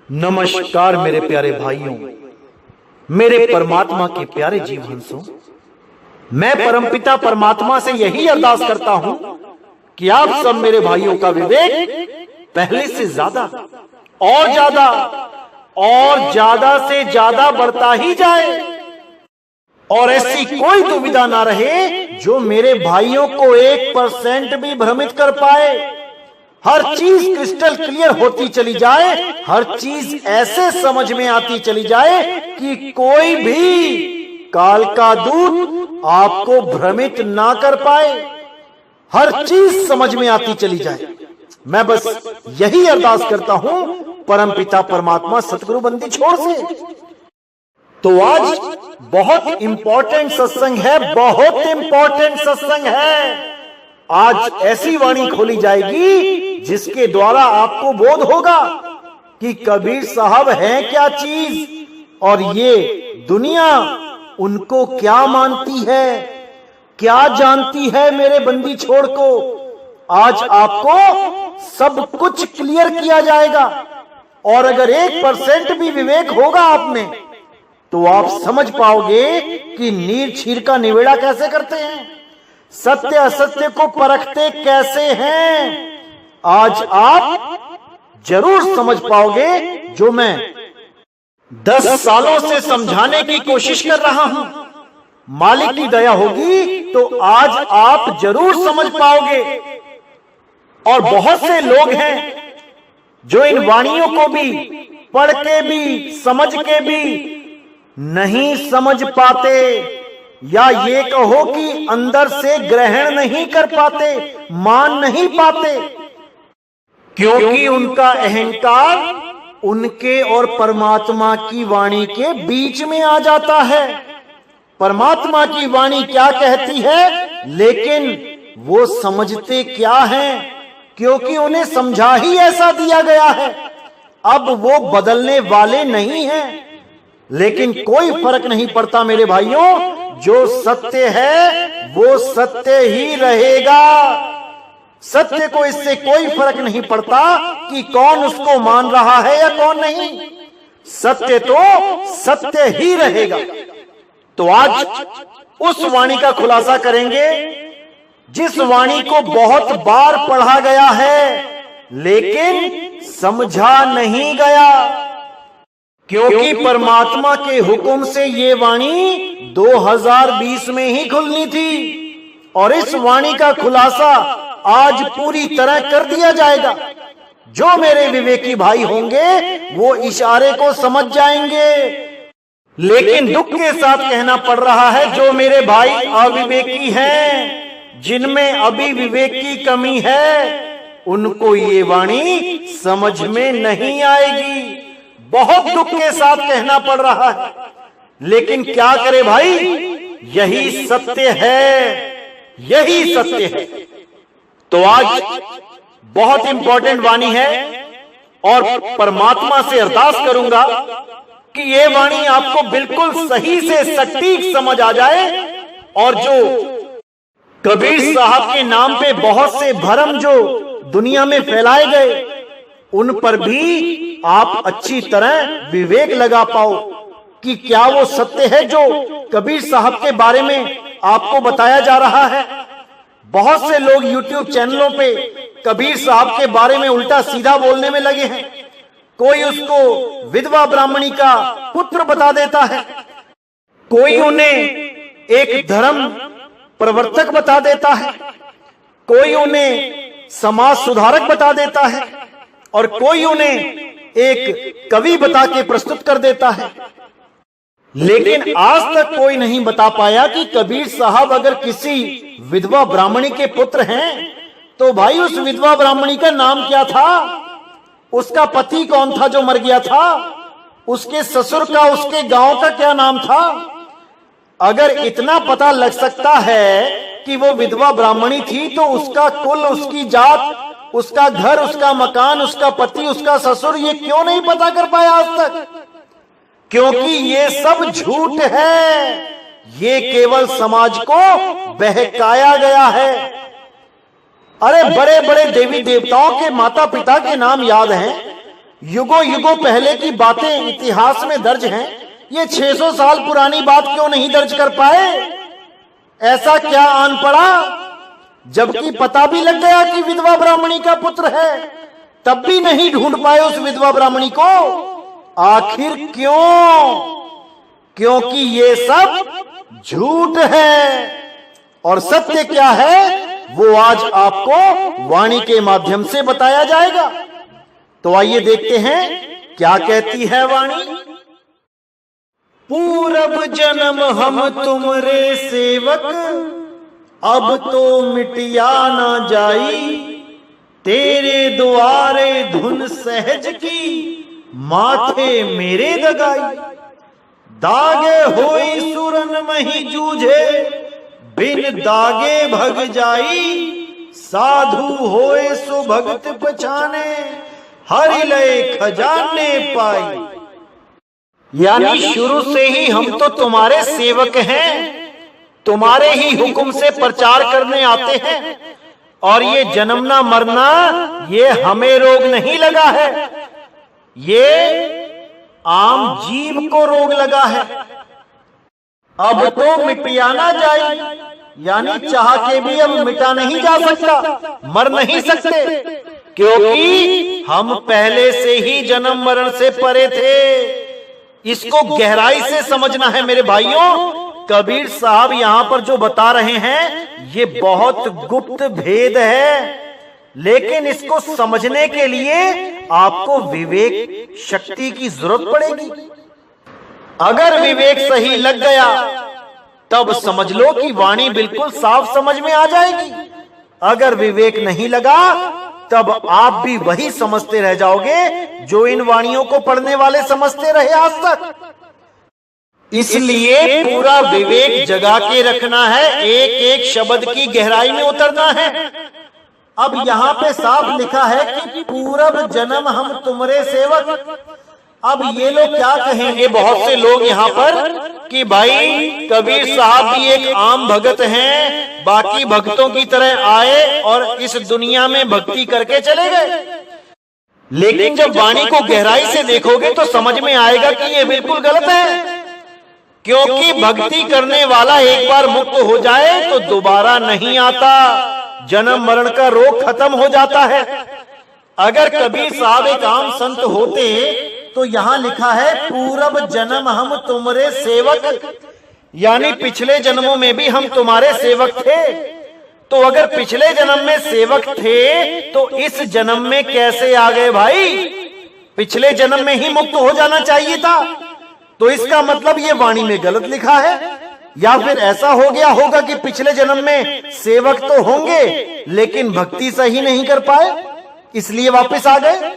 नमस्कार मेरे प्यारे भाइयों, मेरे परमात्मा के प्यारे जीव हंसों। मैं परमपिता परमात्मा से यही अरदास करता हूं कि आप सब मेरे भाइयों का विवेक पहले से ज्यादा और ज्यादा से ज्यादा बढ़ता ही जाए और ऐसी कोई दुविधा ना रहे जो मेरे भाइयों को 1% भी भ्रमित कर पाए। हर चीज क्रिस्टल क्लियर होती चली जाए, हर चीज ऐसे समझ में आती चली जाए कि कोई भी काल का दूत आपको भ्रमित ना कर पाए। हर चीज समझ में आती चली जाए। मैं बस यही अरदास करता हूं परमपिता परमात्मा सतगुरु बंदी छोड़ से। तो आज बहुत इंपॉर्टेंट सत्संग है, बहुत इंपॉर्टेंट सत्संग है। आज ऐसी वाणी खोली जाएगी जिसके द्वारा आपको बोध होगा कि कबीर साहब हैं क्या चीज और ये दुनिया उनको क्या मानती है, क्या जानती है। मेरे बंदी छोड़ को आज आपको सब कुछ क्लियर किया जाएगा और अगर 1% भी विवेक होगा आप में तो आप समझ पाओगे कि नीर छीर का निवेड़ा कैसे करते हैं, सत्य असत्य को परखते कैसे हैं। आज आप जरूर समझ पाओगे जो मैं 10 सालों से समझाने की कोशिश कर रहा हूं। मालिक की दया होगी तो आज आप जरूर समझ पाओगे। और बहुत से लोग हैं जो इन वाणियों को भी पढ़ के भी समझ के भी नहीं समझ पाते, या ये कहो कि अंदर से ग्रहण नहीं कर पाते, मान नहीं पाते, क्योंकि उनका अहंकार उनके और परमात्मा की वाणी के बीच में आ जाता है। परमात्मा की वाणी क्या कहती है लेकिन वो समझते क्या हैं, क्योंकि उन्हें समझा ही ऐसा दिया गया है। अब वो बदलने वाले नहीं हैं। लेकिन कोई फर्क नहीं पड़ता मेरे भाइयों, जो सत्य है वो सत्य ही रहेगा। सत्य को इससे कोई फर्क नहीं पड़ता कि कौन उसको मान रहा है या कौन नहीं, सत्य तो सत्य ही रहेगा। तो आज उस वाणी का खुलासा करेंगे जिस वाणी को बहुत बार पढ़ा गया है लेकिन समझा नहीं गया, क्योंकि परमात्मा के हुक्म से ये वाणी 2020 में ही खुलनी थी और इस वाणी का खुलासा आज पूरी तरह कर दिया जाएगा। जो मेरे विवेकी भाई होंगे वो इशारे को समझ जाएंगे। लेकिन दुख के साथ कहना पड़ रहा है जो मेरे भाई अविवेकी हैं, जिनमें अभी विवेक की कमी है, उनको ये वाणी समझ में नहीं आएगी। बहुत दुख के साथ कहना पड़ रहा है, लेकिन क्या करे भाई, यही सत्य है, यही सत्य है। तो आज बहुत इंपॉर्टेंट वाणी है और परमात्मा से अरदास करूंगा कि ये वाणी आपको बिल्कुल सही से सटीक समझ आ जाए और जो कबीर साहब के नाम पे बहुत से भ्रम जो दुनिया में फैलाए गए उन पर भी आप अच्छी तरह विवेक लगा पाओ कि क्या वो सत्य है जो कबीर साहब के बारे में आपको बताया जा रहा है। बहुत से लोग YouTube चैनलों पे कबीर साहब के बारे में उल्टा सीधा बोलने में लगे हैं। कोई उसको विधवा ब्राह्मणी का पुत्र बता देता है, कोई उन्हें एक धर्म प्रवर्तक बता देता है, कोई उन्हें समाज सुधारक बता देता है और कोई उन्हें एक कवि बता के प्रस्तुत कर देता है। लेकिन आज तक कोई नहीं बता पाया कि कबीर साहब अगर किसी विधवा ब्राह्मणी के पुत्र हैं तो भाई उस विधवा ब्राह्मणी का नाम क्या था, उसका पति कौन था जो मर गया था, उसके ससुर का, उसके गांव का क्या नाम था। अगर इतना पता लग सकता है कि वो विधवा ब्राह्मणी थी तो उसका कुल, उसकी जात, उसका घर, उसका मकान, उसका पति, उसका ससुर, ये क्यों नहीं पता कर पाया आज तक? क्योंकि ये सब झूठ है, ये केवल समाज को बहकाया गया है। अरे बड़े बड़े देवी देवताओं के माता पिता के नाम याद हैं, युगों युगों पहले की बातें इतिहास में दर्ज हैं, ये 600 साल पुरानी बात क्यों नहीं दर्ज कर पाए? ऐसा क्या आन पड़ा? जबकि पता भी लग गया कि विधवा ब्राह्मणी का पुत्र है, तब भी नहीं ढूंढ पाए उस विधवा ब्राह्मणी को। आखिर क्यों? क्योंकि ये सब झूठ है। और सत्य क्या है वो आज आपको वाणी के माध्यम से बताया जाएगा। तो आइए देखते हैं क्या कहती है वाणी। पूरब जन्म हम तुमरे सेवक, अब तो मिटिया ना जाई, तेरे द्वारे धुन सहज की, माथे मेरे दगाई। दागे होई सुरन मही जूझे, बिन दागे भग जाई, साधु होए सो भगत पछाने, हरि लय खजाने पाई। यानी शुरू से ही हम तो तुम्हारे सेवक हैं, तुम्हारे ही हुक्म से प्रचार करने आते हैं, और ये जन्मना मरना ये हमें रोग नहीं लगा है, ये आम जीव को रोग लगा है। अब तो मिटिया ना जाए, यानी चाह के भी अब मिटा नहीं जा सकता, मर नहीं सकते, क्योंकि हम पहले से ही जन्म मरण से परे थे। इसको गहराई से समझना है मेरे भाइयों। कबीर साहब यहां पर जो बता रहे हैं ये बहुत गुप्त भेद है, लेकिन इसको समझने के लिए आपको विवेक शक्ति की जरूरत पड़ेगी। अगर विवेक सही लग गया तब समझ लो कि वाणी बिल्कुल साफ समझ में आ जाएगी। अगर विवेक नहीं लगा तब आप भी वही समझते रह जाओगे जो इन वाणियों को पढ़ने वाले समझते रहे आज तक। इसलिए पूरा विवेक जगा के रखना है, एक एक शब्द की गहराई में उतरना है। अब यहाँ पे साफ लिखा है कि पूरब जन्म हम तुमरे सेवक। अब ये लोग क्या कहेंगे बहुत से लोग यहाँ पर कि भाई कबीर साहब भी एक आम भगत हैं, बाकी भक्तों की तरह आए और इस दुनिया में भक्ति करके चले गए। लेकिन जब वाणी को गहराई से देखोगे तो समझ में आएगा कि ये बिल्कुल गलत है, क्योंकि भक्ति करने वाला एक बार मुक्त हो जाए तो दोबारा नहीं आता, जन्म मरण का रोग खत्म हो जाता है। अगर कबीर साहब एक आम संत होते तो यहां लिखा है पूरब जन्म हम तुम्हारे सेवक, यानी पिछले जन्मों में भी हम तुम्हारे सेवक थे। तो अगर पिछले जन्म में सेवक थे तो इस जन्म में कैसे आ गए भाई? पिछले जन्म में ही मुक्त हो जाना चाहिए था। तो इसका मतलब ये वाणी में गलत लिखा है, या फिर ऐसा हो गया होगा कि पिछले जन्म में सेवक तो होंगे लेकिन भक्ति सही नहीं कर पाए, इसलिए वापस आ गए।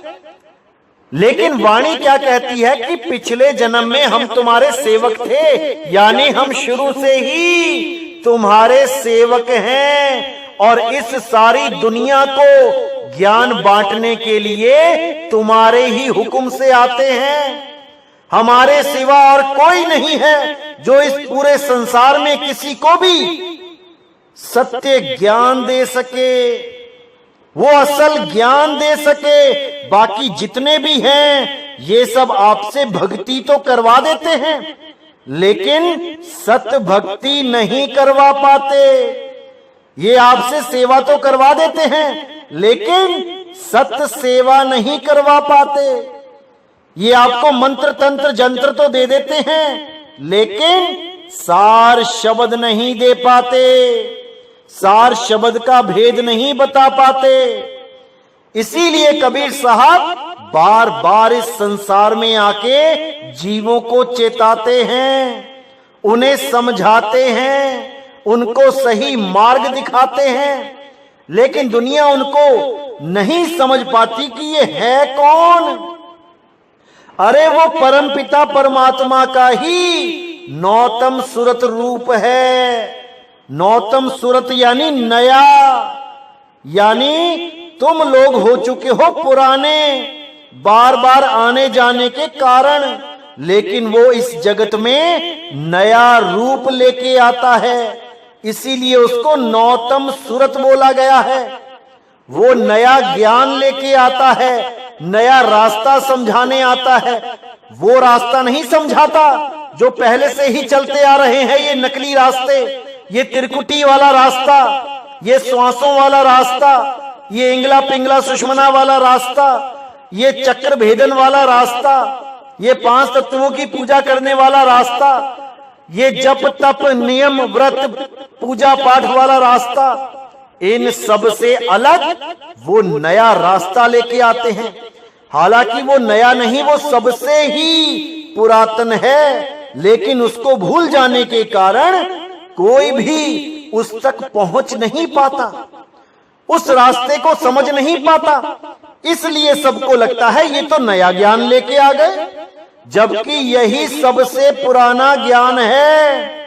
लेकिन वाणी क्या कहती है कि पिछले जन्म में हम तुम्हारे सेवक थे, यानी हम शुरू से ही तुम्हारे सेवक हैं और इस सारी दुनिया को ज्ञान बांटने के लिए तुम्हारे ही हुक्म से आते हैं। हमारे सिवा और कोई नहीं है जो इस पूरे संसार में किसी को भी सत्य ज्ञान दे सके, वो असल ज्ञान दे सके। बाकी जितने भी हैं ये सब आपसे भक्ति तो करवा देते हैं लेकिन सत्य भक्ति नहीं करवा पाते। ये आपसे सेवा तो करवा देते हैं लेकिन सत्य सेवा नहीं करवा पाते। ये आपको मंत्र तंत्र जंत्र तो दे देते हैं लेकिन सार शब्द नहीं दे पाते, सार शब्द का भेद नहीं बता पाते। इसीलिए कबीर साहब बार बार इस संसार में आके जीवों को चेताते हैं, उन्हें समझाते हैं, उनको सही मार्ग दिखाते हैं, लेकिन दुनिया उनको नहीं समझ पाती कि ये है कौन। अरे वो परमपिता परमात्मा का ही नौतम सूरत रूप है। नौतम सूरत यानी नया, यानी तुम लोग हो चुके हो पुराने, बार बार आने जाने के कारण, लेकिन वो इस जगत में नया रूप लेके आता है, इसीलिए उसको नौतम सूरत बोला गया है। वो नया ज्ञान लेके आता है नया रास्ता समझाने आता है। वो रास्ता नहीं समझाता जो पहले से ही चलते आ रहे हैं, ये नकली रास्ते, ये त्रिकुटी वाला रास्ता, ये श्वासों वाला रास्ता, ये इंगला पिंगला सुषमना वाला रास्ता, ये चक्र भेदन वाला रास्ता, ये 5 तत्वों की पूजा करने वाला रास्ता, ये जप तप नियम व्रत पूजा पाठ वाला रास्ता, इन सब से अलग वो नया रास्ता लेके आते हैं। हालांकि वो नया नहीं, वो सबसे ही पुरातन है, लेकिन उसको भूल जाने के कारण कोई भी उस तक पहुंच नहीं पाता, उस रास्ते को समझ नहीं पाता। इसलिए सबको लगता है ये तो नया ज्ञान लेके आ गए, जबकि यही सबसे पुराना ज्ञान है।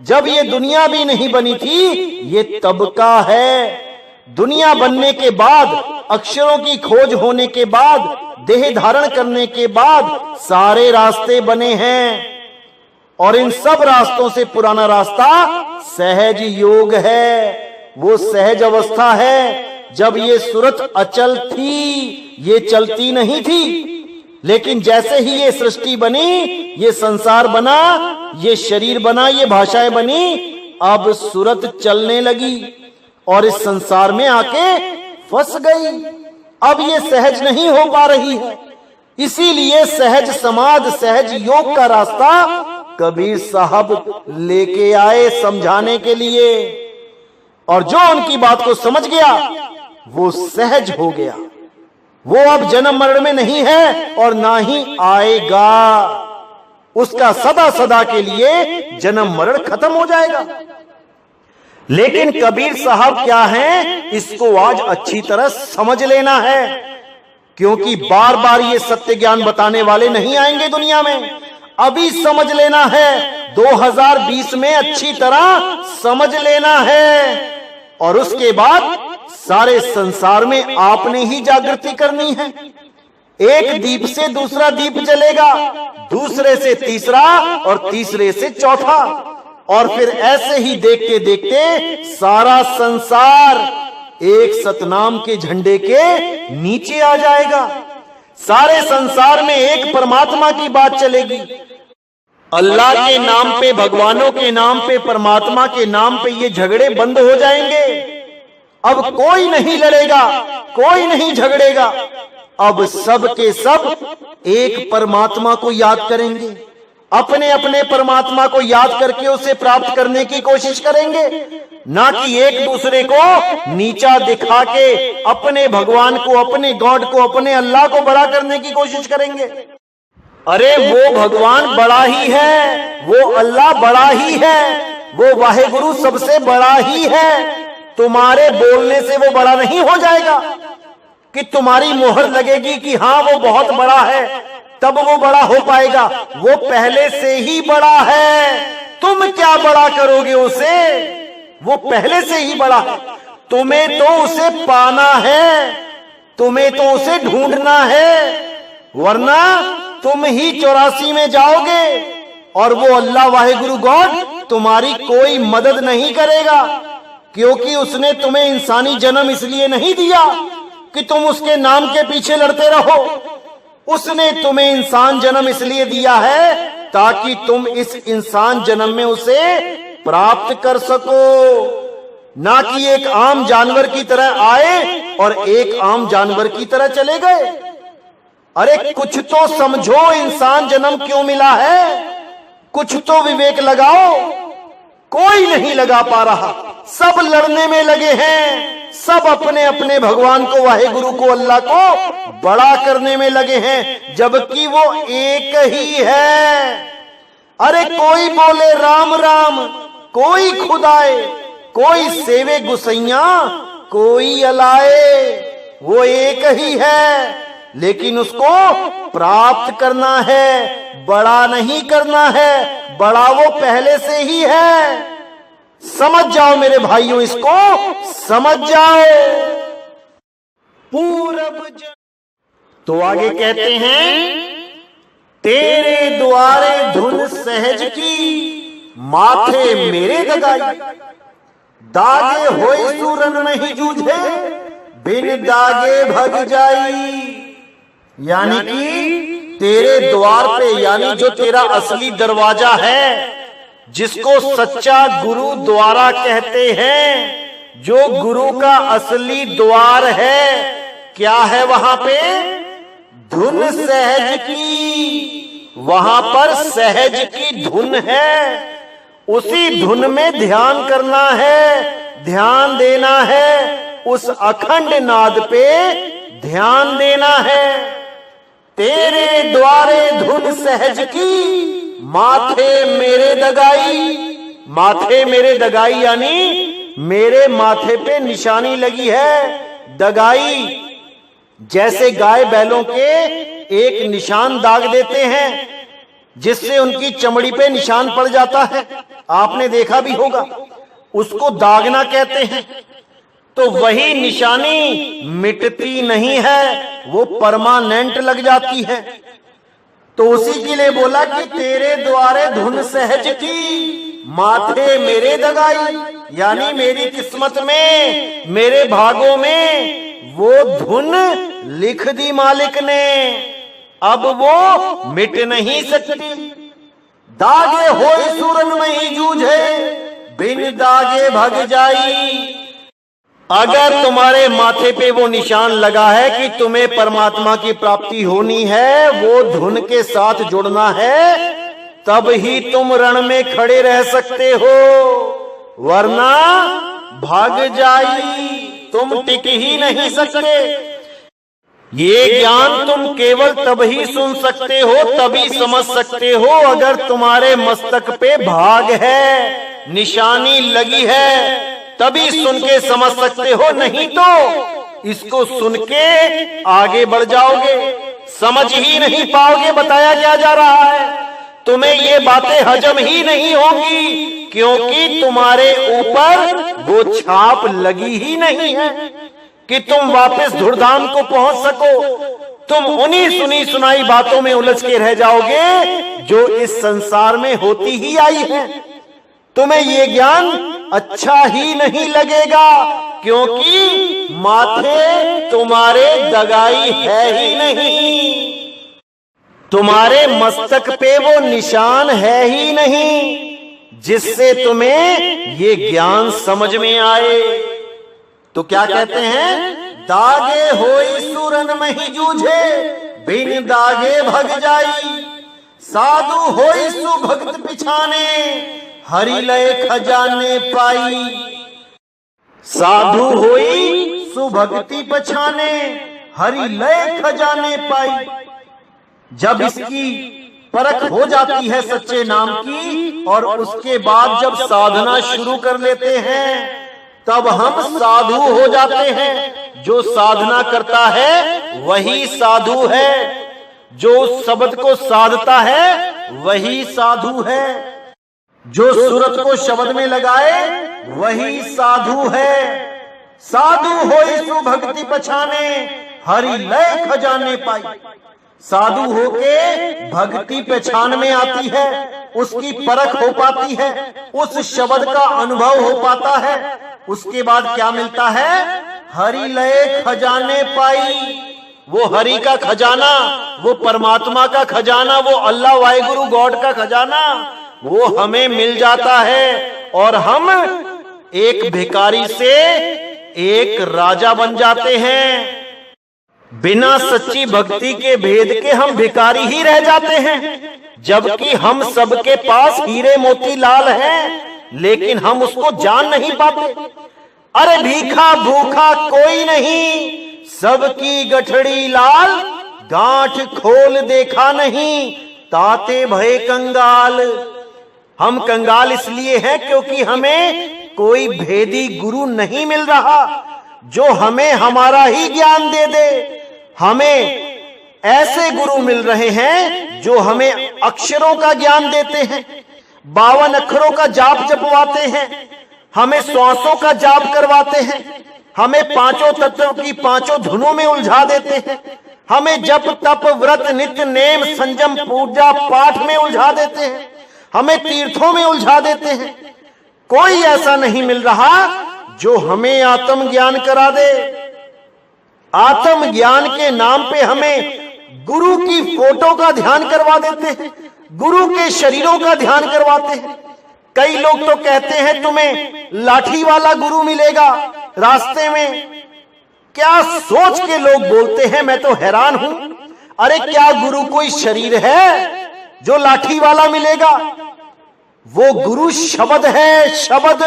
जब ये दुनिया भी नहीं बनी थी, ये तब का है। दुनिया बनने के बाद, अक्षरों की खोज होने के बाद, देह धारण करने के बाद सारे रास्ते बने हैं। और इन सब रास्तों से पुराना रास्ता सहज योग है। वो सहज अवस्था है जब ये सूरत अचल थी, ये चलती नहीं थी। लेकिन जैसे ही ये सृष्टि बनी, ये संसार बना, ये शरीर बना, ये भाषाएं बनी, अब सूरत चलने लगी और इस संसार में आके फंस गई। अब ये सहज नहीं हो पा रही है। इसीलिए सहज समाध, सहज योग का रास्ता कबीर साहब लेके आए समझाने के लिए। और जो उनकी बात को समझ गया वो सहज हो गया। वो अब जन्म मरण में नहीं है और ना ही आएगा। उसका सदा सदा के लिए जन्म मरण खत्म हो जाएगा। लेकिन कबीर साहब क्या हैं, इसको आज अच्छी तरह समझ लेना है, क्योंकि बार बार ये सत्य ज्ञान बताने वाले नहीं आएंगे दुनिया में। अभी समझ लेना है, 2020 में अच्छी तरह समझ लेना है। और उसके बाद सारे संसार में आपने ही जागृति करनी है। एक दीप से दूसरा दीप जलेगा, दूसरे से तीसरा और तीसरे से चौथा, और फिर ऐसे ही देखते देखते सारा संसार एक सतनाम के झंडे के नीचे आ जाएगा। सारे संसार में एक परमात्मा की बात चलेगी। अल्लाह के नाम पे, भगवानों के नाम पे, परमात्मा के नाम पे ये झगड़े बंद हो जाएंगे। अब कोई नहीं लड़ेगा, कोई नहीं झगड़ेगा। अब सब के सब एक परमात्मा को याद करेंगे, अपने अपने परमात्मा को याद करके उसे प्राप्त करने की कोशिश करेंगे, ना कि एक दूसरे को नीचा दिखा के अपने भगवान को, अपने गॉड को, अपने अल्लाह को बड़ा करने की कोशिश करेंगे। अरे वो भगवान बड़ा ही है, वो अल्लाह बड़ा ही है, वो वाहेगुरु सबसे बड़ा ही है। तुम्हारे बोलने से वो बड़ा नहीं हो जाएगा कि तुम्हारी मोहर लगेगी कि हाँ वो बहुत बड़ा है, तब वो बड़ा हो पाएगा। वो पहले से ही बड़ा है, तुम क्या बड़ा करोगे उसे? वो पहले से ही बड़ा है। तुम्हें तो उसे पाना है, तुम्हें तो उसे ढूंढना है, वरना तुम ही 84 में जाओगे और वो अल्लाह वाहेगुरु गॉड तुम्हारी कोई मदद नहीं करेगा, क्योंकि उसने तुम्हें इंसानी जन्म इसलिए नहीं दिया कि तुम उसके नाम के पीछे लड़ते रहो। उसने तुम्हें इंसान जन्म इसलिए दिया है ताकि तुम इस इंसान जन्म में उसे प्राप्त कर सको, ना कि एक आम जानवर की तरह आए और एक आम जानवर की तरह चले गए। अरे कुछ तो समझो, इंसान जन्म क्यों मिला है, कुछ तो विवेक लगाओ। कोई नहीं लगा पा रहा, सब लड़ने में लगे हैं, सब अपने अपने भगवान को, वाहेगुरु को, अल्लाह को बड़ा करने में लगे हैं, जबकि वो एक ही है। अरे कोई बोले राम राम, कोई खुदाए, कोई सेवे गुसैया, कोई अलाए, वो एक ही है, लेकिन उसको प्राप्त करना है, बड़ा नहीं करना है। बड़ा वो पहले से ही है। समझ जाओ मेरे भाइयों, इसको समझ जाओ। पूरब तो आगे कहते हैं, तेरे द्वारे धुन सहज की, माथे मेरे दगाई, दागे होए सूरन नहीं जूझे, बिन दागे भग जाई। यानी कि तेरे द्वार पे, यानी जो तेरा असली दरवाजा है, जिसको सच्चा गुरु द्वारा कहते हैं, जो गुरु का असली द्वार है, क्या है वहां पे? धुन सहज की। वहां पर सहज की धुन है, उसी धुन में ध्यान करना है, ध्यान देना है, उस अखंड नाद पे ध्यान देना है। तेरे द्वारे धुन सहज की, माथे मेरे दगाई। माथे मेरे दगाई यानी मेरे माथे पे निशानी लगी है, दगाई। जैसे गाय बैलों के एक निशान दाग देते हैं, जिससे उनकी चमड़ी पे निशान पड़ जाता है, आपने देखा भी होगा, उसको दागना कहते हैं। तो वही निशानी मिटती नहीं है, वो परमानेंट लग जाती है। तो उसी के लिए बोला कि तेरे द्वारे धुन सहज की, माथे मेरे दगाई, यानी मेरी किस्मत में, मेरे भागों में वो धुन लिख दी मालिक ने, अब वो मिट नहीं सकती। दागे होए सूरन में ही जूझे, बिन दागे भग जाई। अगर तुम्हारे माथे पे वो निशान लगा है कि तुम्हें परमात्मा की प्राप्ति होनी है, वो धुन के साथ जुड़ना है, तब ही तुम रण में खड़े रह सकते हो, वरना भाग जाई, तुम टिक ही नहीं सकते। ये ज्ञान तुम केवल तभी सुन सकते हो, तभी समझ सकते हो, अगर तुम्हारे मस्तक पे भाग है, निशानी लगी है, तभी सुन के समझ सकते हो। नहीं तो इसको सुन के आगे बढ़ जाओगे, समझ ही नहीं पाओगे बताया क्या जा रहा है। तुम्हें ये बातें हजम ही नहीं होगी, क्योंकि तुम्हारे ऊपर वो छाप लगी ही नहीं है कि तुम वापस धुरधाम को पहुंच सको। तुम उन्हीं सुनी सुनाई बातों में उलझ के रह जाओगे जो इस संसार में होती ही आई है। तुम्हें ये ज्ञान अच्छा ही नहीं लगेगा, क्योंकि माथे तुम्हारे दगाई है ही नहीं, तुम्हारे मस्तक पे वो निशान है ही नहीं, जिससे तुम्हें ये ज्ञान समझ में आए। तो क्या कहते हैं? दागे होई सूरन में ही जूझे, बिन दागे भग जाई। साधु होई सुभक्त पिछाने, हरि लय खजाने पाई। साधु होई सुभक्ति पछाने, हरि लय खजाने पाई। जब इसकी परख हो जाती है सच्चे नाम की, और उसके बाद जब साधना शुरू कर लेते हैं, तब हम साधु हो जाते हैं। जो साधना करता है वही साधु है, जो उस शब्द को साधता है वही साधु है, जो सूरत को शब्द में लगाए वही साधु है। साधु होई सुभक्ति पछाने, हरि लय खजाने पाई। साधु होके भक्ति पहचान में आती है, उसकी परख हो पाती है, उस शब्द का अनुभव हो पाता है। उसके बाद क्या मिलता है? हरि लय खजाने पाई। वो हरि का खजाना, वो परमात्मा का खजाना, वो अल्लाह वाहिगुरु गॉड का खजाना, वो हमें मिल जाता है, और हम एक भिखारी से एक राजा बन जाते हैं। बिना सच्ची भक्ति के भेद के हम भिखारी ही रह जाते हैं, जबकि हम सबके पास हीरे मोती लाल हैं, लेकिन हम उसको जान नहीं पाते। अरे भीखा भूखा कोई नहीं, सबकी गठड़ी लाल, गांठ खोल देखा नहीं, ताते भय कंगाल। हम कंगाल इसलिए हैं क्योंकि हमें कोई भेदी गुरु नहीं मिल रहा, जो हमें हमारा ही ज्ञान दे दे। हमें ऐसे गुरु मिल रहे हैं जो हमें अक्षरों का ज्ञान देते हैं, 52 अक्षरों का जाप जपवाते हैं, हमें श्वासों का जाप करवाते हैं, हमें पांचों तत्वों की पांचों धुनों में उलझा देते हैं, हमें जप तप व्रत नित्य नेम संयम पूजा पाठ में उलझा देते हैं, हमें तीर्थों में उलझा देते हैं। कोई ऐसा नहीं मिल रहा जो हमें आत्म ज्ञान करा दे। आत्म ज्ञान के नाम पे हमें गुरु की फोटो का ध्यान करवा देते हैं, गुरु के शरीरों का ध्यान करवाते हैं। कई लोग तो कहते हैं तुम्हें लाठी वाला गुरु मिलेगा रास्ते में। क्या सोच के लोग बोलते हैं, मैं तो हैरान हूं। अरे क्या गुरु कोई शरीर है जो लाठी वाला मिलेगा? वो गुरु शब्द है, शब्द।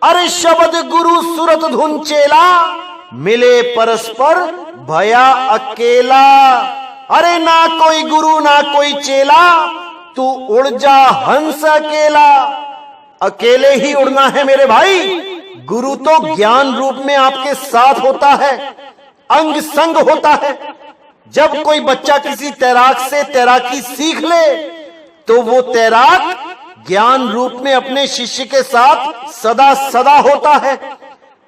अरे शब्द गुरु सुरत धुन चेला, मिले परस्पर भया अकेला। अरे ना कोई गुरु ना कोई चेला, तू उड़ जा हंस अकेला। अकेले ही उड़ना है मेरे भाई। गुरु तो ज्ञान रूप में आपके साथ होता है, अंग संग होता है। जब कोई बच्चा किसी तैराक से तैराकी सीख ले तो वो तैराक ज्ञान रूप में अपने शिष्य के साथ सदा सदा होता है,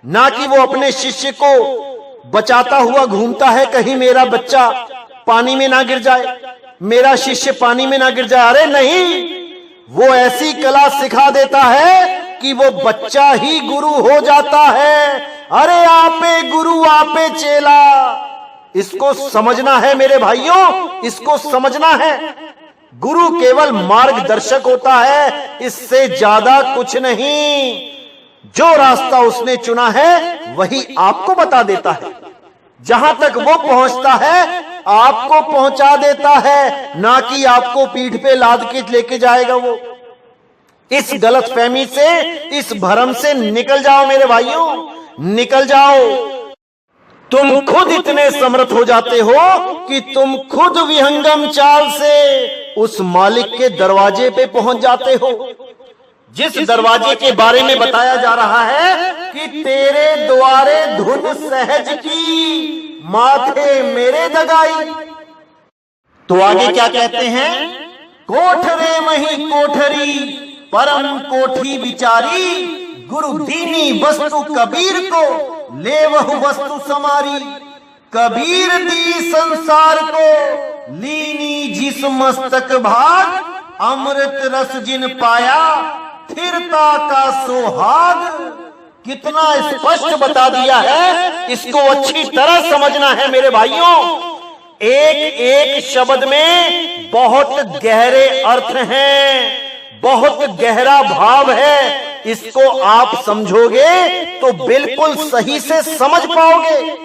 ना कि वो अपने शिष्य को बचाता हुआ घूमता है, कहीं मेरा बच्चा पानी में ना गिर जाए, मेरा शिष्य पानी में ना गिर जाए। अरे नहीं, वो ऐसी कला सिखा देता है कि वो बच्चा ही गुरु हो जाता है। अरे आपे गुरु आपे चेला, इसको समझना है मेरे भाइयों, इसको समझना है। गुरु केवल मार्गदर्शक होता है, इससे ज्यादा कुछ नहीं। जो रास्ता उसने चुना है वही आपको बता देता है। जहां तक वो पहुंचता है आपको पहुंचा देता है, ना कि आपको पीठ पे लाद के लेके जाएगा वो। इस गलतफहमी से, इस भ्रम से निकल जाओ मेरे भाइयों, निकल जाओ। तुम खुद इतने समर्थ हो जाते हो कि तुम खुद विहंगम चाल से उस मालिक के दरवाजे पे पहुंच जाते हो, जिस दरवाजे के बारे में बताया जा रहा है कि तेरे द्वारे धुन सहज की, माथे मेरे दगाई। तो आगे क्या कहते हैं? कोठरे मही कोठरी, परम कोठी विचारी, गुरु दीनी वस्तु कबीर को, ले वह वस्तु समारी। कबीर दी संसार को, लीनी जिस मस्तक भाग, अमृत रस जिन पाया, फिरता का सुहाग। कितना स्पष्ट बता दिया है, इसको अच्छी तरह समझना है मेरे भाइयों। एक एक शब्द में बहुत गहरे अर्थ हैं, बहुत गहरा भाव है। इसको आप समझोगे तो बिल्कुल सही से समझ पाओगे।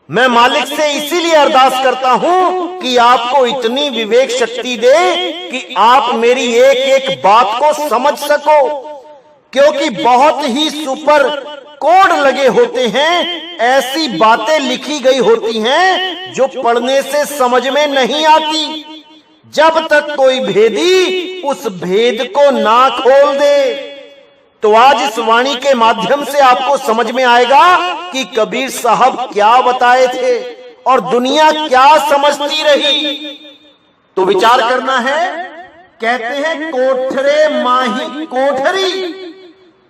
मैं मालिक से इसीलिए अरदास करता हूं कि आपको इतनी विवेक शक्ति दे कि आप मेरी एक एक बात को समझ सको, क्योंकि बहुत ही सुपर कोड लगे होते हैं, ऐसी बातें लिखी गई होती हैं जो पढ़ने से समझ में नहीं आती, जब तक कोई भेदी उस भेद को ना खोल दे। तो आज इस वाणी के माध्यम से आपको समझ में आएगा कि कबीर साहब क्या बताए थे और दुनिया क्या समझती रही। तो विचार करना है। कहते हैं कोठरे माही कोठरी,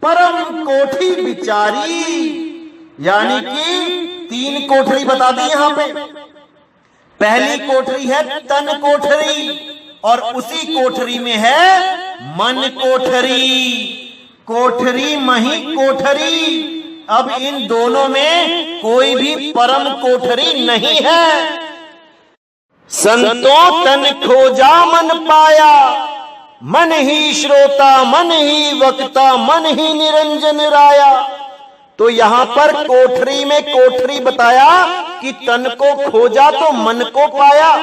परम कोठी विचारी, यानी कि 3 कोठरी बता दी यहां पे। पहली कोठरी है तन कोठरी और उसी कोठरी में है मन कोठरी। कोठरी मही कोठरी, अब इन दोनों में कोई भी परम कोठरी नहीं है। संतों तन खोजा मन पाया, मन ही श्रोता मन ही वक्ता मन ही निरंजन राया। तो यहां पर कोठरी में कोठरी बताया कि तन को खोजा तो मन को पाया।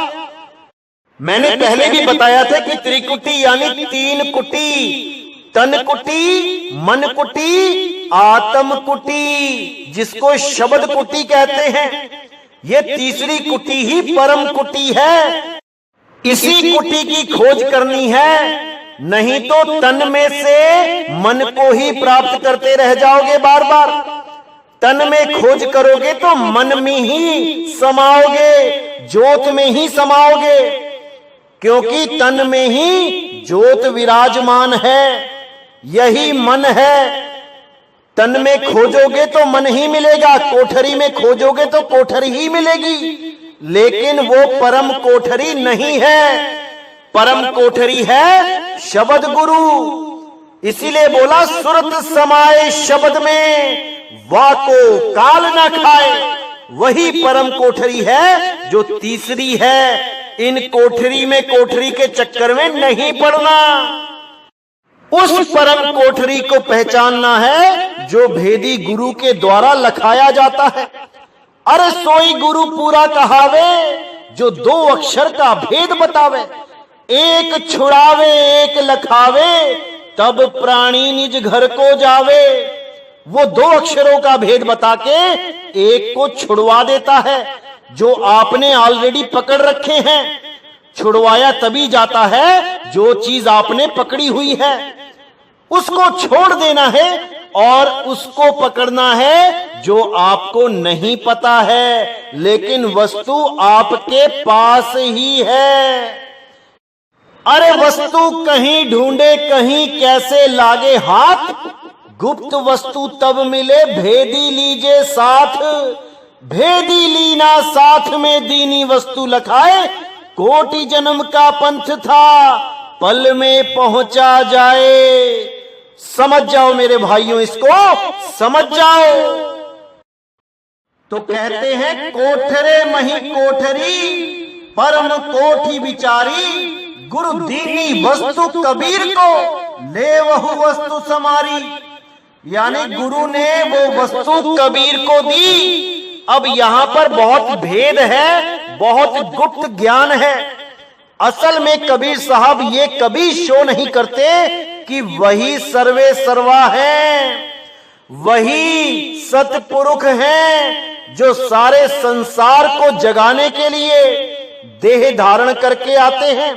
मैंने पहले भी बताया था कि त्रिकुटी यानी 3 कुटी, तन कुटी, मन कुटी, आत्म कुटी, जिसको शब्द कुटी कहते हैं। ये तीसरी कुटी ही परम कुटी है। इसी कुटी की खोज करनी है, नहीं तो तन में से मन को ही प्राप्त करते रह जाओगे बार बार। तन में खोज करोगे तो मन में ही समाओगे, ज्योत में ही समाओगे, क्योंकि तन में ही ज्योत विराजमान है, यही मन है। तन में खोजोगे तो मन ही मिलेगा, कोठरी में खोजोगे तो कोठरी ही मिलेगी, लेकिन वो परम कोठरी नहीं है। परम कोठरी है शब्द गुरु। इसीलिए बोला सुरत समाए शब्द में, वाको काल न खाए। वही परम कोठरी है जो तीसरी है। इन कोठरी में कोठरी के चक्कर में नहीं पड़ना, उस परम कोठरी को पहचानना है जो भेदी गुरु के द्वारा लखाया जाता है। अरे सोई गुरु पूरा कहावे जो 2 अक्षर का भेद बतावे। एक छुड़ावे एक लखावे तब प्राणी निज घर को जावे। वो 2 अक्षरों का भेद बता के एक को छुड़वा देता है जो आपने ऑलरेडी पकड़ रखे हैं। छुड़वाया तभी जाता है जो चीज आपने पकड़ी हुई है, उसको छोड़ देना है और उसको पकड़ना है जो आपको नहीं पता है, लेकिन वस्तु आपके पास ही है। अरे वस्तु कहीं ढूंढे कहीं कैसे लागे हाथ, गुप्त वस्तु तब मिले भेदी लीजे साथ। भेदी लीना साथ में दीनी वस्तु लखाए, कोटि जन्म का पंथ था पल में पहुंचा जाए। समझ जाओ मेरे भाइयों, इसको समझ जाओ। तो कहते हैं कोठरे मही कोठरी परम कोठी विचारी, गुरु दीनी वस्तु कबीर को ले वहु वस्तु समारी। यानी गुरु ने वो वस्तु कबीर को दी। अब यहां पर बहुत भेद है, बहुत गुप्त ज्ञान है। असल में कबीर साहब ये कभी शो नहीं करते कि वही सर्वे सर्वा है, वही सतपुरुष हैं जो सारे संसार को जगाने के लिए देह धारण करके आते हैं।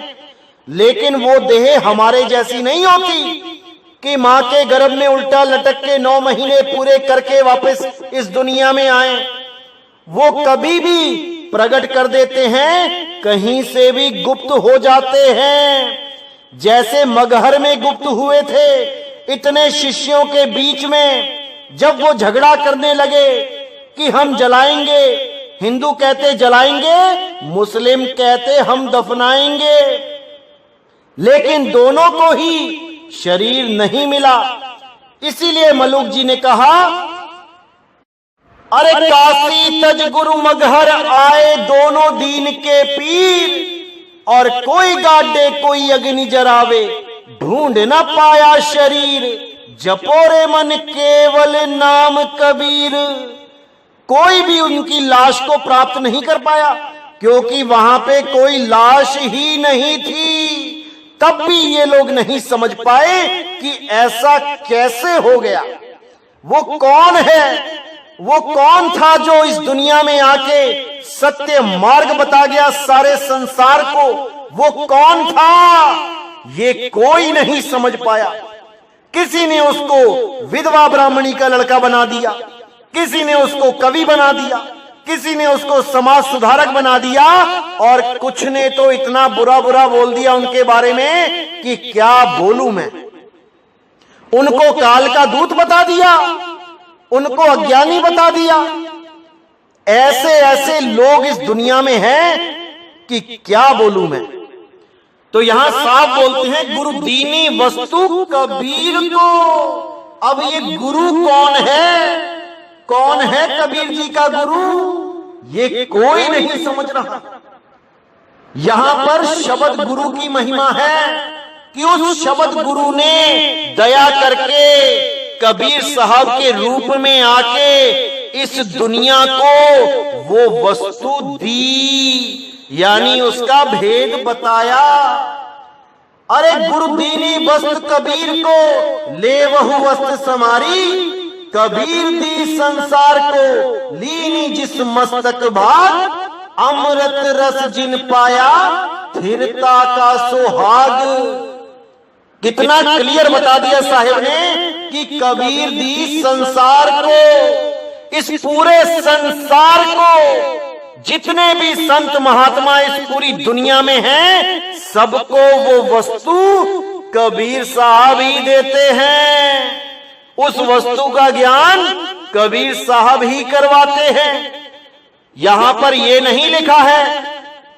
लेकिन वो देह हमारे जैसी नहीं होती कि मां के गर्भ में उल्टा लटक के 9 महीने पूरे करके वापस इस दुनिया में आए। वो कभी भी प्रकट कर देते हैं, कहीं से भी गुप्त हो जाते हैं। जैसे मगहर में गुप्त हुए थे, इतने शिष्यों के बीच में जब वो झगड़ा करने लगे कि हम जलाएंगे, हिंदू कहते जलाएंगे, मुस्लिम कहते हम दफनाएंगे, लेकिन दोनों को ही शरीर नहीं मिला। इसीलिए मलुक जी ने कहा, अरे काशी तज गुरु मगहर आए दोनों दीन के पीर, और कोई गाडे कोई अग्नि जरावे ढूंढ न पाया शरीर, जपोरे मन केवल नाम कबीर। कोई भी उनकी लाश को प्राप्त नहीं कर पाया क्योंकि वहां पे कोई लाश ही नहीं थी। तब भी ये लोग नहीं समझ पाए कि ऐसा कैसे हो गया। वो कौन है, वो कौन था जो इस दुनिया में आके सत्य मार्ग बता गया सारे संसार को। वो कौन था, ये कोई नहीं समझ पाया। किसी ने उसको विधवा ब्राह्मणी का लड़का बना दिया, किसी ने उसको कवि बना दिया, किसी ने उसको समाज सुधारक बना दिया, और कुछ ने तो इतना बुरा बुरा बोल दिया उनके बारे में कि क्या बोलूं मैं। उनको काल का दूत बता दिया, उनको अज्ञानी बता दिया। ऐसे ऐसे लोग इस दुनिया में हैं कि क्या बोलूं मैं। तो यहां साफ बोलते हैं गुरु दीनी वस्तु कबीर को। अब ये गुरु कौन है, कौन है कबीर जी का गुरु, ये कोई नहीं समझ रहा। यहां पर शब्द गुरु की महिमा है कि उस शब्द गुरु ने दया करके कबीर साहब के रूप में आके इस दुनिया को वो वस्तु दी, यानी उसका भेद बताया। अरे गुरु दीनी वस्तु कबीर को ले वहु वस्तु समारी, कबीर दी संसार को लीनी जिस मस्तक भाग, अमृत रस जिन पाया स्थिरता का सुहाग। कितना क्लियर बता दिया साहिब ने कि कबीर दी संसार को, इस पूरे संसार को, जितने भी संत महात्मा इस पूरी दुनिया में हैं, सबको वो वस्तु कबीर साहब ही देते हैं। उस वस्तु का ज्ञान कबीर साहब ही करवाते हैं। यहां पर यह नहीं लिखा है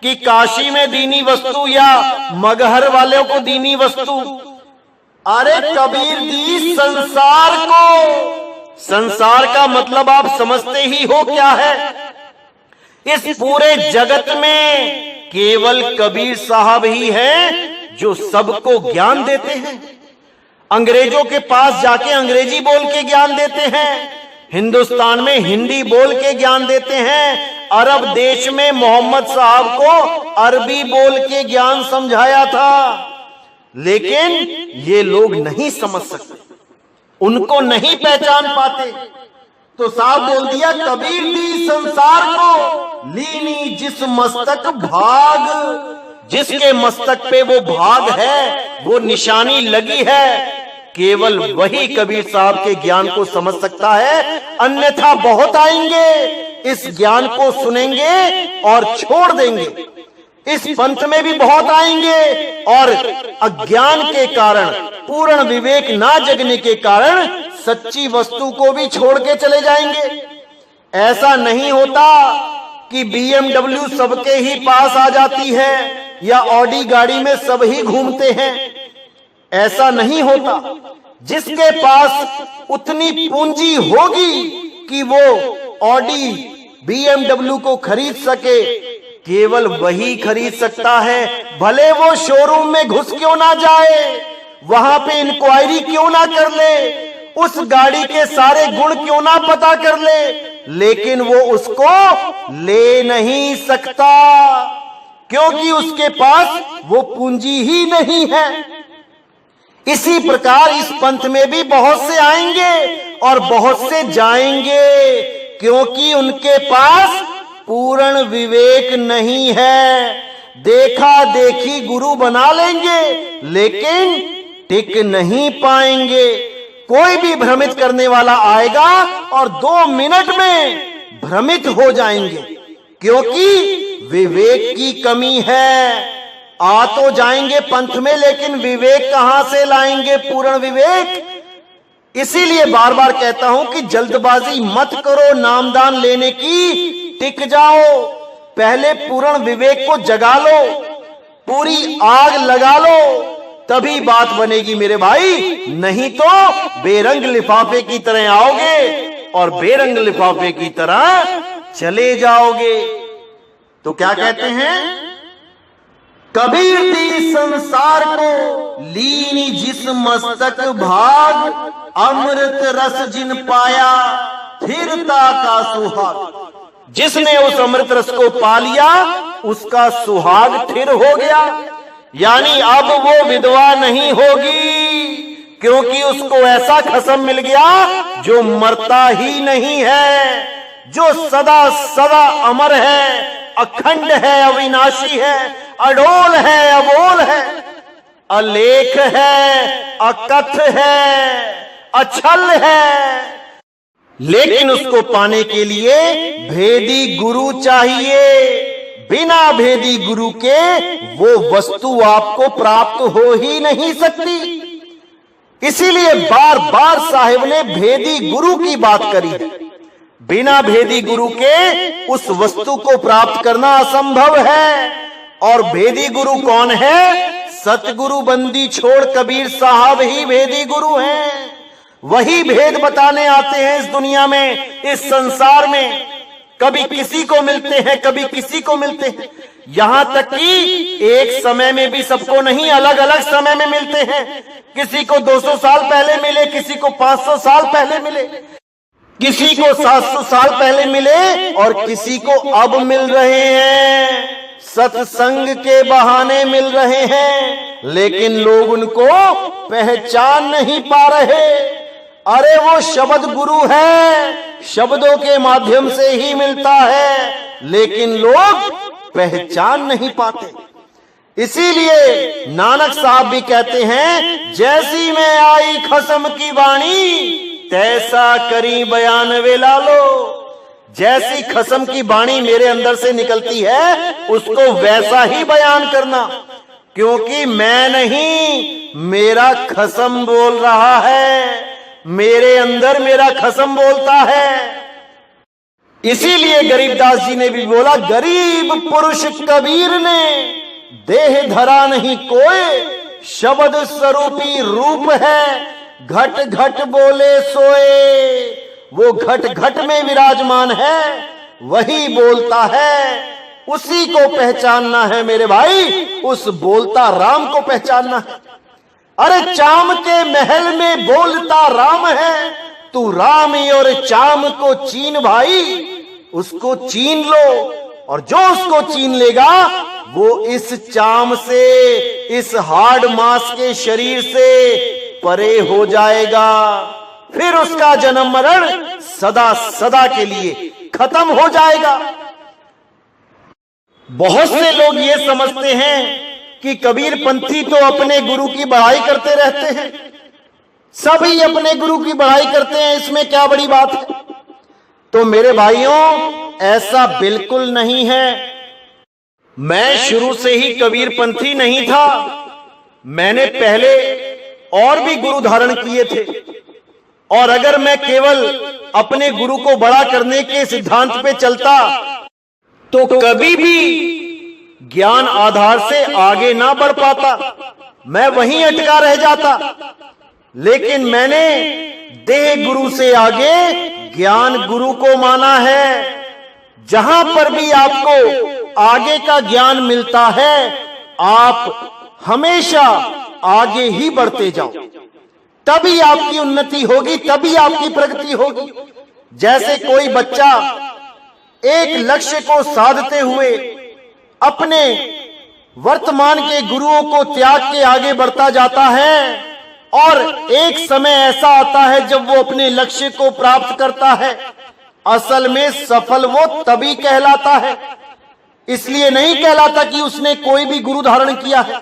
कि काशी में दीनी वस्तु या मगहर वालों को दीनी वस्तु। अरे कबीर दी संसार को। संसार का मतलब आप समझते ही हो क्या है। इस पूरे जगत में केवल कबीर साहब ही हैं जो सबको ज्ञान देते हैं। अंग्रेजों के पास जाके अंग्रेजी बोल के ज्ञान देते हैं, हिंदुस्तान में हिंदी बोल के ज्ञान देते हैं, अरब देश में मोहम्मद साहब को अरबी बोल के ज्ञान समझाया था। लेकिन ये लोग नहीं समझ सकते, उनको नहीं पहचान पाते। तो साहब बोल दिया, कबीर दी संसार को लीनी जिस मस्तक भाग, जिसके मस्तक पे वो भाग है, वो निशानी लगी है, केवल वही कबीर साहब के ज्ञान को समझ सकता है। अन्यथा बहुत आएंगे, इस ज्ञान को सुनेंगे और छोड़ देंगे। इस पंथ में भी बहुत आएंगे और अज्ञान के कारण, पूर्ण विवेक ना जगने के कारण सच्ची वस्तु को भी छोड़ के चले जाएंगे। ऐसा नहीं होता कि BMW सबके ही पास आ जाती है या ऑडी गाड़ी में सब ही घूमते हैं। ऐसा नहीं होता। जिसके पास उतनी पूंजी होगी कि वो ऑडी BMW को खरीद सके, केवल वही खरीद सकता है। भले वो शोरूम में घुस क्यों ना जाए, वहां पे इंक्वायरी क्यों ना कर ले, उस गाड़ी के सारे गुण क्यों ना पता कर ले, लेकिन वो उसको ले नहीं सकता, क्योंकि उसके पास वो पूंजी ही नहीं है। इसी प्रकार इस पंथ में भी बहुत से आएंगे और बहुत से जाएंगे, क्योंकि उनके पास पूर्ण विवेक नहीं है। देखा देखी गुरु बना लेंगे, लेकिन टिक नहीं पाएंगे। कोई भी भ्रमित करने वाला आएगा और 2 मिनट में भ्रमित हो जाएंगे, क्योंकि विवेक की कमी है। आ तो जाएंगे पंथ में, लेकिन विवेक कहां से लाएंगे, पूर्ण विवेक। इसीलिए बार बार कहता हूं कि जल्दबाजी मत करो नामदान लेने की, टिक जाओ। पहले पूर्ण विवेक को जगा लो, पूरी आग लगा लो, तभी बात बनेगी मेरे भाई। नहीं तो बेरंग लिफाफे की तरह आओगे और बेरंग लिफाफे की तरह चले जाओगे। तो क्या कहते हैं, कबीर दी संसार को लीनी जिस मस्तक भाग, अमृत रस जिन पाया फिरता का सुहाग। जिसने उस अमृत रस को पा लिया, उसका सुहाग फिर हो गया। यानी अब वो विधवा नहीं होगी, क्योंकि उसको ऐसा खसम मिल गया जो मरता ही नहीं है, जो सदा सदा अमर है, अखंड है, अविनाशी है, अडोल है, अबोल है, अलेख है, अकथ है, अछल है। लेकिन उसको पाने के लिए भेदी गुरु चाहिए। बिना भेदी गुरु के वो वस्तु आपको प्राप्त हो ही नहीं सकती। इसीलिए बार बार साहिब ने भेदी गुरु की बात करी है। बिना भेदी गुरु के उस वस्तु को प्राप्त करना असंभव है। और भेदी गुरु कौन है? सतगुरु बंदी छोड़ कबीर साहब ही भेदी गुरु हैं। वही भेद बताने आते हैं इस दुनिया में, इस संसार में। कभी किसी को मिलते हैं, कभी किसी को मिलते हैं, यहां तक कि एक समय में भी सबको नहीं, अलग अलग समय में मिलते हैं। किसी को 200 साल पहले मिले, किसी को 500 साल पहले मिले, किसी को 700 साल पहले मिले और किसी को अब मिल रहे हैं। सत्संग के बहाने मिल रहे हैं, लेकिन लोग उनको पहचान नहीं पा रहे। अरे वो शब्द गुरु है, शब्दों के माध्यम से ही मिलता है, लेकिन लोग पहचान नहीं पाते। इसीलिए नानक साहब भी कहते हैं, जैसी में आई खसम की वाणी तैसा करी बयान वे लालो। जैसी खसम की वाणी मेरे अंदर से निकलती है, उसको वैसा ही बयान करना, क्योंकि मैं नहीं, मेरा खसम बोल रहा है। मेरे अंदर मेरा खसम बोलता है। इसीलिए गरीबदास जी ने भी बोला, गरीब पुरुष कबीर ने देह धरा नहीं कोई, शब्द स्वरूपी रूप है, घट घट बोले सोए। वो घट घट में विराजमान है, वही बोलता है, उसी को पहचानना है मेरे भाई, उस बोलता राम को पहचानना है। अरे चाम के महल में बोलता राम है, तू राम और चाम को चीन भाई, उसको चीन लो, और जो उसको चीन लेगा वो इस चाम से, इस हार्ड मांस के शरीर से परे हो जाएगा। फिर उसका जन्म मरण सदा सदा के लिए खत्म हो जाएगा। बहुत से लोग ये समझते हैं कि कबीर पंथी तो अपने गुरु की बढ़ाई करते रहते हैं, सभी अपने गुरु की बढ़ाई करते हैं, इसमें क्या बड़ी बात है। तो मेरे भाइयों, ऐसा बिल्कुल नहीं है। मैं शुरू से ही कबीर पंथी नहीं था, मैंने पहले और भी गुरु धारण किए थे, और अगर मैं केवल अपने गुरु को बड़ा करने के सिद्धांत पे चलता तो कभी भी ज्ञान आधार से आगे ना बढ़ पाता, मैं वहीं अटका रह जाता। लेकिन मैंने देह गुरु से आगे ज्ञान गुरु को माना है। जहां पर भी आपको आगे का ज्ञान मिलता है, आप हमेशा आगे ही बढ़ते जाओ, तभी आपकी उन्नति होगी, तभी आपकी प्रगति होगी। जैसे कोई बच्चा एक लक्ष्य को साधते हुए अपने वर्तमान के गुरुओं को त्याग के आगे बढ़ता जाता है, और एक समय ऐसा आता है जब वो अपने लक्ष्य को प्राप्त करता है, असल में सफल वो तभी कहलाता है। इसलिए नहीं कहलाता कि उसने कोई भी गुरु धारण किया है।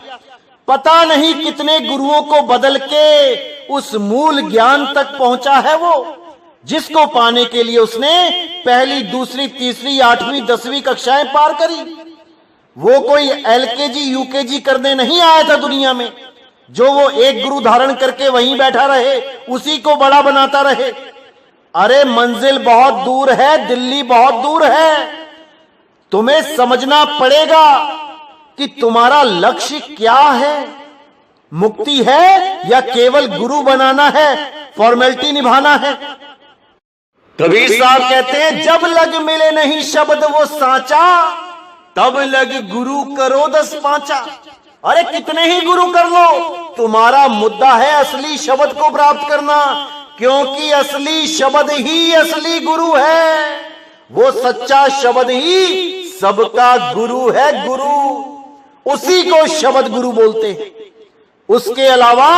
पता नहीं कितने गुरुओं को बदल के उस मूल ज्ञान तक पहुंचा है वो, जिसको पाने के लिए उसने पहली, दूसरी, तीसरी, 8वीं, 10वीं कक्षाएं पार करी। वो कोई एलकेजी यूकेजी करने नहीं आया था दुनिया में, जो वो एक गुरु धारण करके वहीं बैठा रहे, उसी को बड़ा बनाता रहे। अरे मंजिल बहुत दूर है, दिल्ली बहुत दूर है। तुम्हें समझना पड़ेगा कि तुम्हारा लक्ष्य क्या है, मुक्ति है या केवल गुरु बनाना है, फॉर्मेलिटी निभाना है। कबीर साहब कहते हैं, जब लग मिले नहीं शब्द वो साचा, तब लग गुरु करो 10 पांचा। अरे कितने ही गुरु कर लो, तुम्हारा मुद्दा है असली शब्द को प्राप्त करना, क्योंकि असली शब्द ही असली गुरु है। वो सच्चा शब्द ही सबका गुरु है, गुरु उसी को शब्द गुरु बोलते हैं, उसके अलावा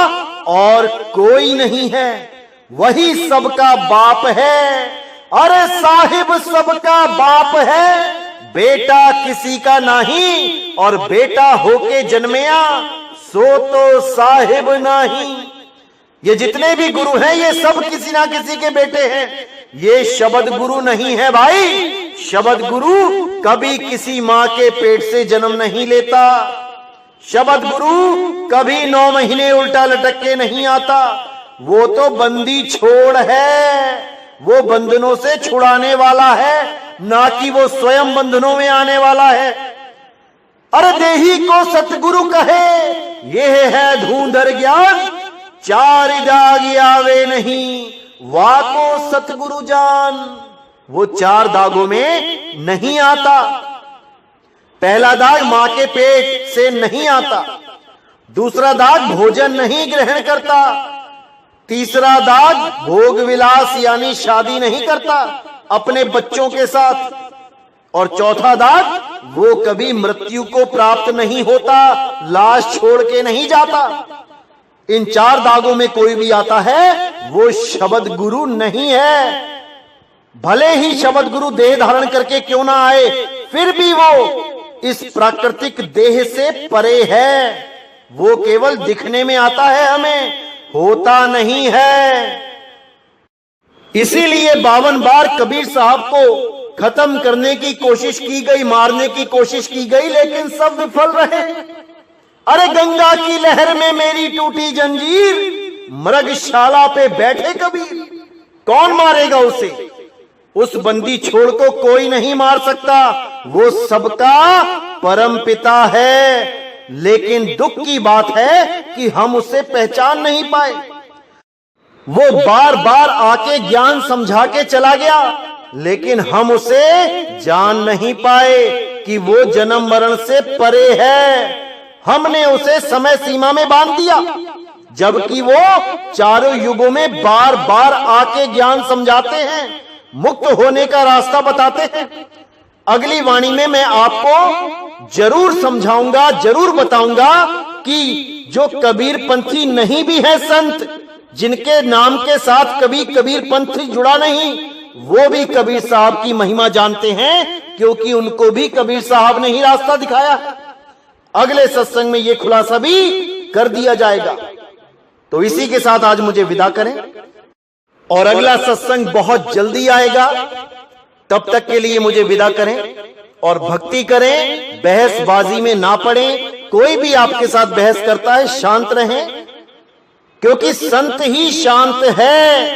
और कोई नहीं है। वही सबका बाप है। अरे साहिब सबका बाप है, बेटा किसी का नहीं, और बेटा होके जन्मया सो तो साहिब नहीं। ये जितने भी गुरु हैं ये सब किसी ना किसी के बेटे हैं। ये शब्द गुरु नहीं है भाई। शब्द गुरु कभी किसी मां के पेट से जन्म नहीं लेता। शब्द गुरु कभी 9 महीने उल्टा लटक के नहीं आता। वो तो बंदी छोड़ है, वो बंधनों से छुड़ाने वाला है, ना कि वो स्वयं बंधनों में आने वाला है। अरे देही को सतगुरु कहे, ये है धूंधर ज्ञान, 4 दाग आवे नहीं, वाको सतगुरु जान। वो 4 दागों में नहीं आता। पहला दाग मां के पेट से नहीं आता, दूसरा दाग भोजन नहीं ग्रहण करता, तीसरा दाग भोग विलास यानी शादी नहीं करता अपने बच्चों के साथ, और चौथा दाग वो कभी मृत्यु को प्राप्त नहीं होता, लाश छोड़ के नहीं जाता। इन 4 दागों में कोई भी आता है वो शब्द गुरु नहीं है। भले ही शब्द गुरु देह धारण करके क्यों ना आए, फिर भी वो इस प्राकृतिक देह से परे है। वो केवल दिखने में आता है, हमें होता नहीं है। इसीलिए 52 बार कबीर साहब को खत्म करने की कोशिश की गई, मारने की कोशिश की गई, लेकिन सब विफल रहे। अरे गंगा की लहर में मेरी टूटी जंजीर, मृगशाला पे बैठे कबीर, कौन मारेगा उसे? उस बंदी छोड़ को कोई नहीं मार सकता, वो सबका परम पिता है। लेकिन दुख की बात है कि हम उसे पहचान नहीं पाए। वो बार बार आके ज्ञान समझा के चला गया, लेकिन हम उसे जान नहीं पाए कि वो जन्म मरण से परे है। हमने उसे समय सीमा में बांध दिया, जबकि वो चारों युगों में बार बार आके ज्ञान समझाते हैं, मुक्त होने का रास्ता बताते हैं। अगली वाणी में मैं आपको जरूर समझाऊंगा, जरूर बताऊंगा कि जो कबीर पंथी नहीं भी है संत, जिनके नाम के साथ कभी कबीर पंथी जुड़ा नहीं, वो भी कबीर साहब की महिमा जानते हैं, क्योंकि उनको भी कबीर साहब ने ही रास्ता दिखाया। अगले सत्संग में ये खुलासा भी कर दिया जाएगा। तो इसी के साथ आज मुझे विदा करें, और अगला सत्संग बहुत जल्दी आएगा। तब तक के लिए मुझे विदा करें और भक्ति करें, बहसबाजी में ना पड़ें। कोई भी आपके साथ बहस करता है, शांत रहें, क्योंकि संत ही शांत है।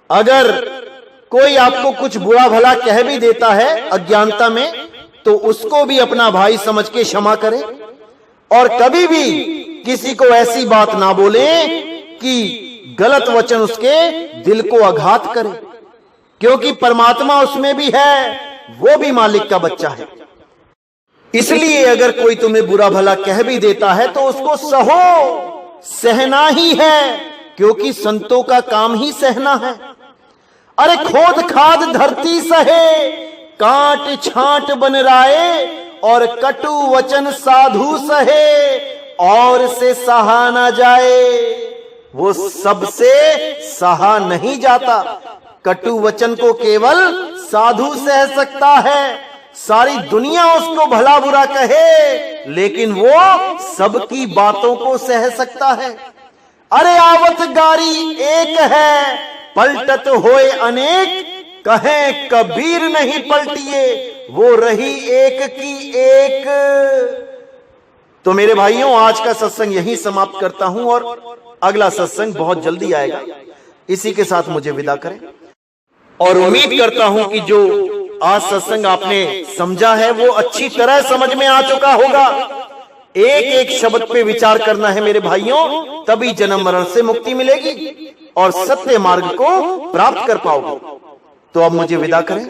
अगर कोई आपको कुछ बुरा भला कह भी देता है अज्ञानता में, तो उसको भी अपना भाई समझ के क्षमा करें, और कभी भी किसी को ऐसी बात ना बोले कि गलत वचन उसके दिल को आघात करे, क्योंकि परमात्मा उसमें भी है, वो भी मालिक का बच्चा है। इसलिए अगर कोई तुम्हें बुरा भला कह भी देता है तो उसको सहो, सहना ही है, क्योंकि संतों का काम ही सहना है। अरे खोद खाद धरती सहे, कांट छांट बन राए, और कटु वचन साधु सहे, और से सहा ना जाए। वो सबसे सहा नहीं जाता। कटु वचन को केवल साधु सह सकता है। सारी दुनिया उसको भला बुरा कहे, लेकिन वो सबकी बातों को सह सकता है। अरे आवत गारी एक है, पलटत होए अनेक, कहे कबीर नहीं पलटिए, वो रही एक की एक। तो मेरे भाइयों, आज का सत्संग यहीं समाप्त करता हूं, और अगला सत्संग बहुत जल्दी आएगा। इसी के साथ मुझे विदा करें, और उम्मीद करता हूं कि जो आज सत्संग आपने समझा है वो अच्छी तरह समझ में आ चुका होगा। एक एक शब्द पे विचार करना है मेरे भाइयों, तभी जन्म मरण से मुक्ति मिलेगी और सत्य मार्ग को प्राप्त कर पाओगे। तो अब मुझे विदा करें।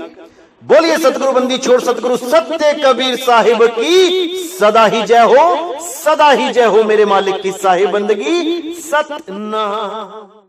बोलिए सतगुरु बंदी छोड़ सतगुरु सत्य कबीर साहिब की सदा ही जय हो, सदा ही जय हो। मेरे मालिक की साहिब बंदगी सतना।